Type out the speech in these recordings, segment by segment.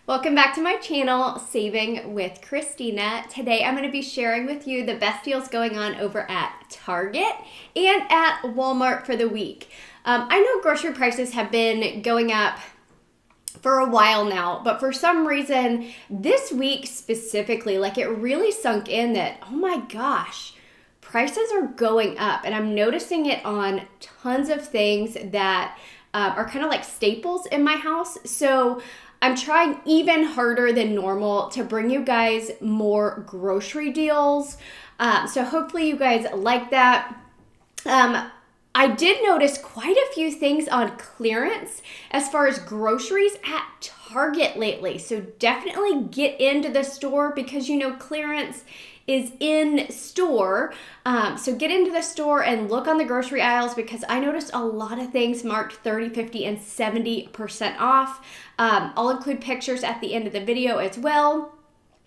Welcome back to my channel, Saving with Christina. Today I'm going to be sharing with you the best deals going on over at Target and at Walmart for the week. I know grocery prices have been going up for a while now, but for some reason this week specifically, like it really sunk in that, oh my gosh, prices are going up, and I'm noticing it on tons of things that are kind of like staples in my house. So I'm trying even harder than normal to bring you guys more grocery deals. So hopefully you guys like that. I did notice quite a few things on clearance as far as groceries at Target lately. So definitely get into the store because you know clearance is in store. So get into the store and look on the grocery aisles because I noticed a lot of things marked 30, 50, and 70% off. I'll include pictures at the end of the video as well.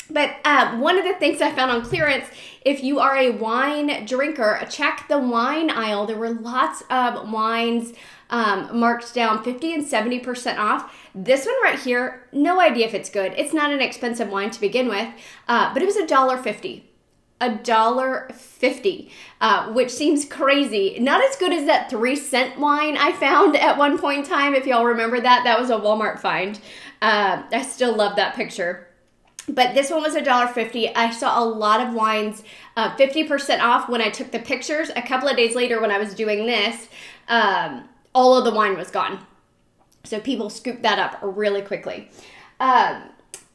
But one of the things I found on clearance, if you are a wine drinker, check the wine aisle. There were lots of wines marked down 50 and 70% off. This one right here, no idea if it's good. It's not an expensive wine to begin with, but it was $1.50. $1.50, which seems crazy. Not as good as that 3-cent wine I found at one point in time. If y'all remember that, that was a Walmart find. I still love that picture. But this one was $1.50. I saw a lot of wines 50% off when I took the pictures. A couple of days later when I was doing this, all of the wine was gone. So people scooped that up really quickly.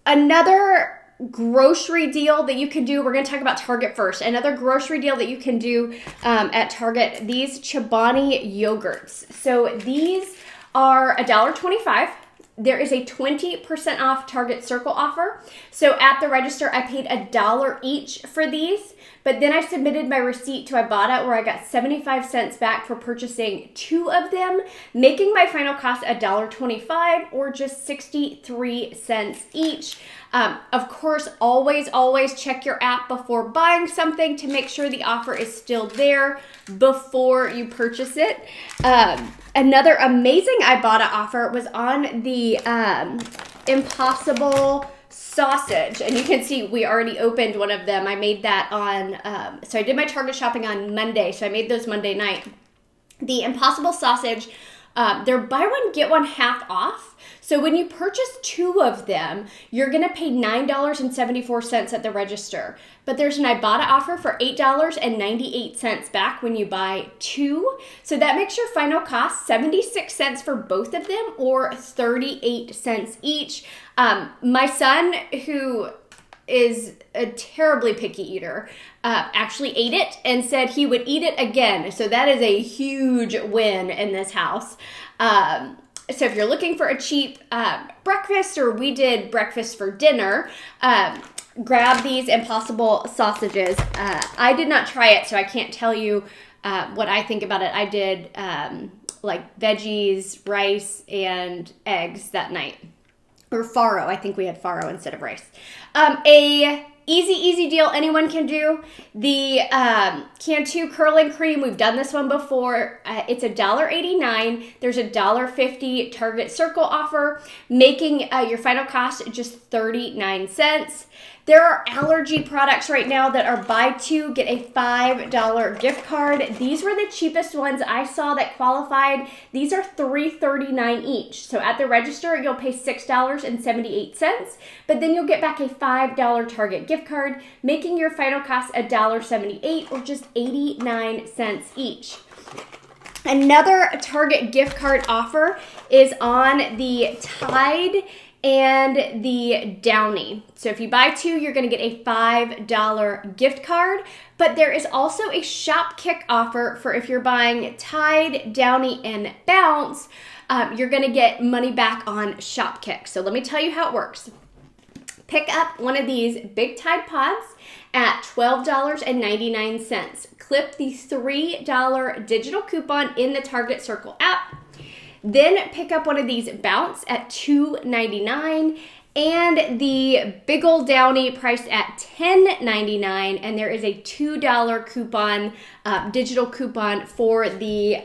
Another grocery deal that you can do, we're going to talk about Target first. Another grocery deal that you can do at Target, these Chobani Yogurts. So these are $1.25. There is a 20% off Target Circle offer. So at the register, I paid $1 each for these, but then I submitted my receipt to Ibotta where I got 75 cents back for purchasing 2 of them, making my final cost $1.25 or just 63 cents each. Of course, always check your app before buying something to make sure the offer is still there before you purchase it. Another amazing Ibotta offer was on the Impossible sausage, and you can see we already opened one of them. I made that on, so I did my Target shopping on Monday, so I made those Monday night. The Impossible sausage, they're buy one, get one half off. So when you purchase 2 of them, you're going to pay $9.74 at the register. But there's an Ibotta offer for $8.98 back when you buy 2. So that makes your final cost 76 cents for both of them or 38 cents each. My son, who is a terribly picky eater, actually ate it and said he would eat it again. So that is a huge win in this house. So if you're looking for a cheap breakfast, or we did breakfast for dinner, grab these Impossible sausages. I did not try it, so I can't tell you what I think about it. I did like veggies, rice, and eggs that night. Or farro. I think we had farro instead of rice. A easy deal anyone can do. The Cantu curling cream, we've done this one before. It's $1.89. There's a $1.50 Target Circle offer, making your final cost just 39 cents. There are allergy products right now that are buy 2, get a $5 gift card. These were the cheapest ones I saw that qualified. These are $3.39 each. So at the register, you'll pay $6.78, but then you'll get back a $5 Target gift card, making your final cost $1.78 or just 89 cents each. Another Target gift card offer is on the Tide and the Downy. So if you buy 2, you're going to get a $5 gift card, but there is also a Shop Kick offer for if you're buying Tide, Downy, and Bounce, you're going to get money back on Shop Kick. So let me tell you how it works. Pick up one of these big Tide Pods at $12.99. Clip the $3 digital coupon in the Target Circle app. Then pick up one of these Bounce at $2.99 and the Big Ol' Downy priced at $10.99, and there is a $2 coupon, digital coupon for the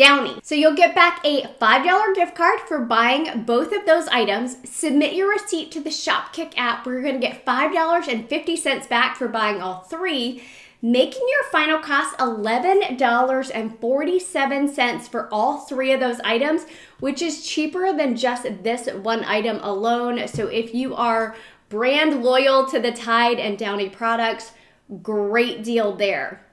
Downy. So you'll get back a $5 gift card for buying both of those items. Submit your receipt to the Shopkick app where you're going to get $5.50 back for buying all three, making your final cost $11.47 for all three of those items, which is cheaper than just this one item alone. So if you are brand loyal to the Tide and Downy products, great deal there.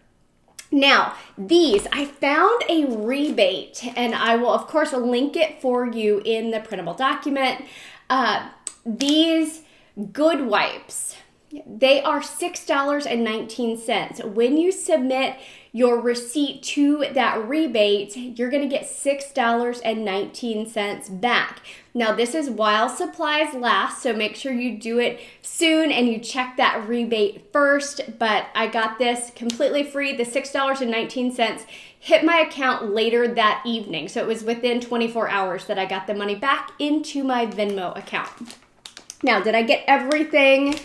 Now, these, I found a rebate, and I will, of course, link it for you in the printable document. These Good Wipes, they are $6.19. When you submit your receipt to that rebate, you're going to get $6.19 back. Now, this is while supplies last, so make sure you do it soon and you check that rebate first. But I got this completely free. The $6.19 hit my account later that evening. So it was within 24 hours that I got the money back into my Venmo account. Now, did I get everything?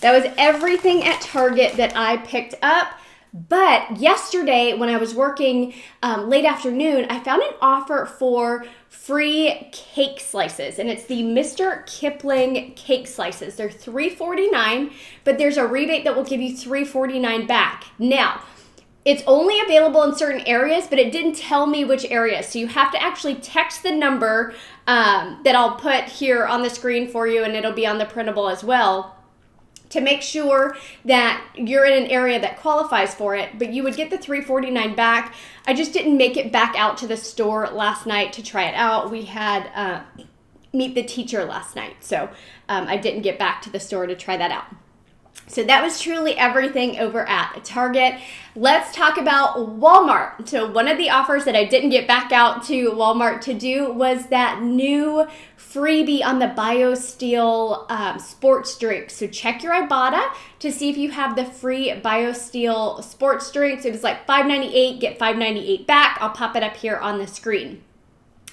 That was everything at Target that I picked up. But yesterday when I was working late afternoon, I found an offer for free cake slices, and it's the Mr. Kipling cake slices. They're $3.49, but there's a rebate that will give you $3.49 back. Now, it's only available in certain areas, but it didn't tell me which areas. So you have to actually text the number that I'll put here on the screen for you, and it'll be on the printable as well, to make sure that you're in an area that qualifies for it, but you would get the $3.49 back. I just didn't make it back out to the store last night to try it out. We had Meet the Teacher last night, so I didn't get back to the store to try that out. So that was truly everything over at Target. Let's talk about Walmart. So one of the offers that I didn't get back out to Walmart to do was that new freebie on the BioSteel sports drinks. So check your Ibotta to see if you have the free BioSteel sports drinks. It was like $5.98, get $5.98 back. I'll pop it up here on the screen.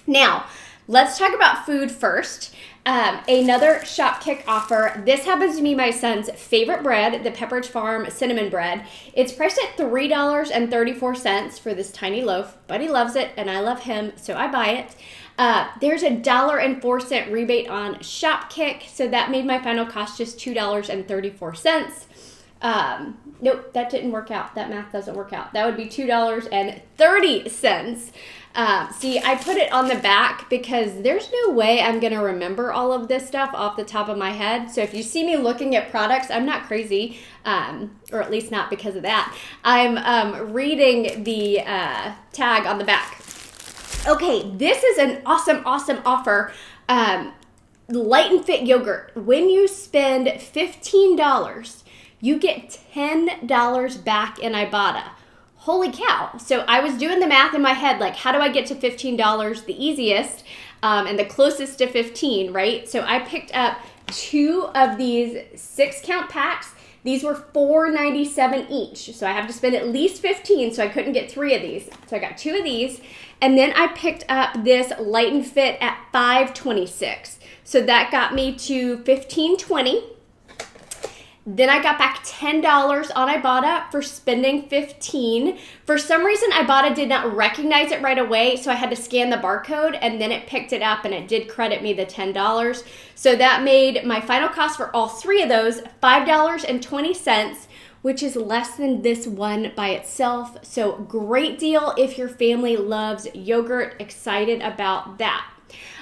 Now, let's talk about food first. Another Shopkick offer. This happens to be my son's favorite bread, the Pepperidge Farm cinnamon bread. It's priced at $3.34 for this tiny loaf, but he loves it and I love him, so I buy it. There's a $1.04 rebate on Shopkick, so that made my final cost just $2.34. Nope, that didn't work out. That math doesn't work out. That would be $2.30. See, I put it on the back because there's no way I'm going to remember all of this stuff off the top of my head. So if you see me looking at products, I'm not crazy, or at least not because of that. I'm reading the tag on the back. Okay, this is an awesome offer. Light and Fit yogurt. When you spend $15, you get $10 back in Ibotta. Holy cow. So I was doing the math in my head, like, how do I get to $15 the easiest and the closest to 15, right? So I picked up 2 of these 6-count packs. These were $4.97 each. So I have to spend at least $15, so I couldn't get 3 of these. So I got 2 of these. And then I picked up this Light and Fit at $5.26. So that got me to $15.20. Then I got back $10 on Ibotta for spending $15. For some reason, Ibotta did not recognize it right away, so I had to scan the barcode, and then it picked it up, and it did credit me the $10. So that made my final cost for all 3 of those $5.20, which is less than this one by itself. So great deal if your family loves yogurt. Excited about that.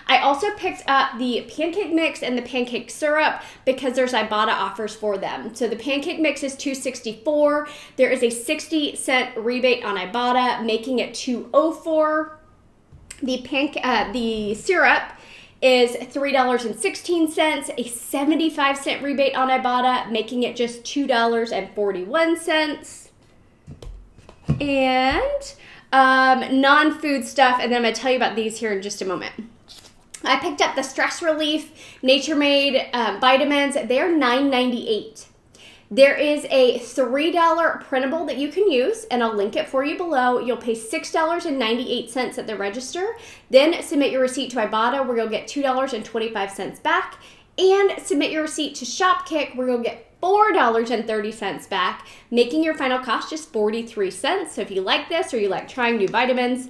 I also picked up the pancake mix and the pancake syrup because there's Ibotta offers for them. So the pancake mix is $2.64. There is a 60-cent rebate on Ibotta, making it $2.04. The syrup is $3.16, a 75-cent rebate on Ibotta, making it just $2.41. And non-food stuff, and then I'm going to tell you about these here in just a moment. I picked up the Stress Relief Nature Made vitamins. They are $9.98. There is a $3 printable that you can use, and I'll link it for you below. You'll pay $6.98 at the register. Then submit your receipt to Ibotta, where you'll get $2.25 back. and submit your receipt to Shopkick, where you'll get $4.30 back, making your final cost just 43 cents. So if you like this or you like trying new vitamins,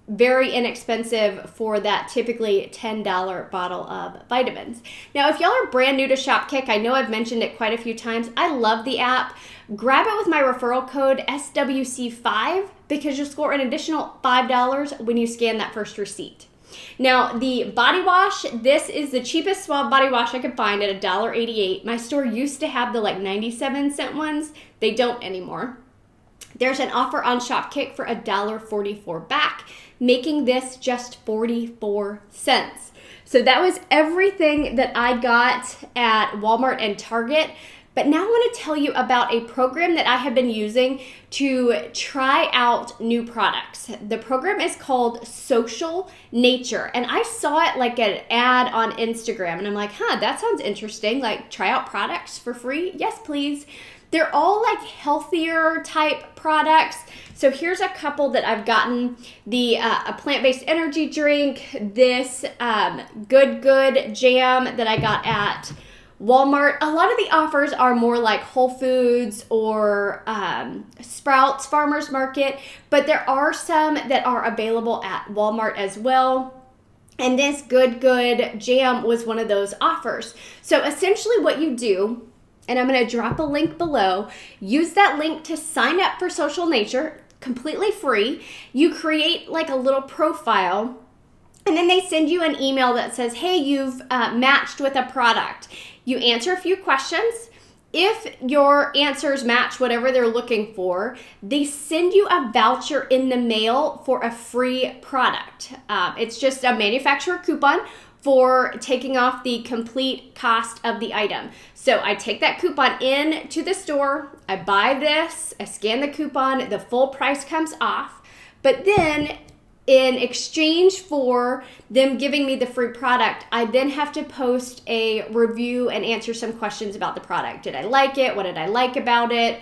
very inexpensive for that typically $10 bottle of vitamins. Now, if y'all are brand new to Shopkick, I know I've mentioned it quite a few times. I love the app. Grab it with my referral code SWC5 because you'll score an additional $5 when you scan that first receipt. Now, the body wash, this is the cheapest suave body wash I could find at $1.88. My store used to have the 97-cent ones. They don't anymore. There's an offer on Shopkick for $1.44 back, making this just 44 cents. So that was everything that I got at Walmart and Target. But now I want to tell you about a program that I have been using to try out new products. The program is called Social Nature, and I saw it like an ad on Instagram, and I'm like, that sounds interesting. Like, try out products for free? Yes, please. They're all like healthier type products. So here's a couple that I've gotten. A plant-based energy drink, this Good jam that I got at Walmart. A lot of the offers are more like Whole Foods or Sprouts Farmers Market, but there are some that are available at Walmart as well. And this Good jam was one of those offers. So essentially what you do, and I'm going to drop a link below, use that link to sign up for Social Nature, completely free. You create like a little profile, and then they send you an email that says, hey, you've matched with a product. You answer a few questions. If your answers match whatever they're looking for, they send you a voucher in the mail for a free product. It's just a manufacturer coupon for taking off the complete cost of the item. So I take that coupon in to the store, I buy this, I scan the coupon, the full price comes off, but then in exchange for them giving me the free product, I then have to post a review and answer some questions about the product. Did I like it? What did I like about it?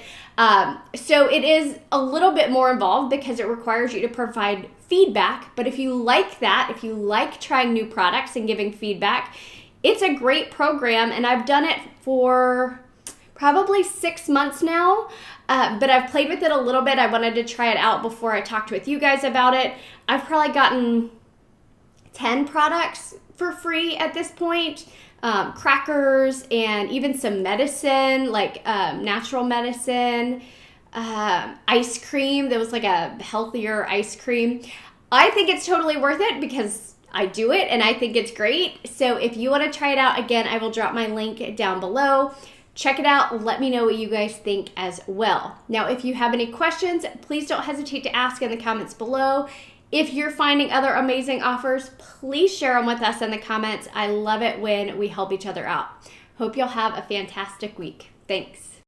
So it is a little bit more involved because it requires you to provide feedback. But if you like that, if you like trying new products and giving feedback, it's a great program. And I've done it for probably 6 months now. But I've played with it a little bit. I wanted to try it out before I talked with you guys about it. I've probably gotten 10 products for free at this point. Crackers and even some medicine, like natural medicine, ice cream. There was like a healthier ice cream. I think it's totally worth it because I do it and I think it's great. So if you want to try it out, again, I will drop my link down below. Check it out. Let me know what you guys think as well. Now, if you have any questions, please don't hesitate to ask in the comments below. If you're finding other amazing offers, please share them with us in the comments. I love it when we help each other out. Hope you'll have a fantastic week. Thanks.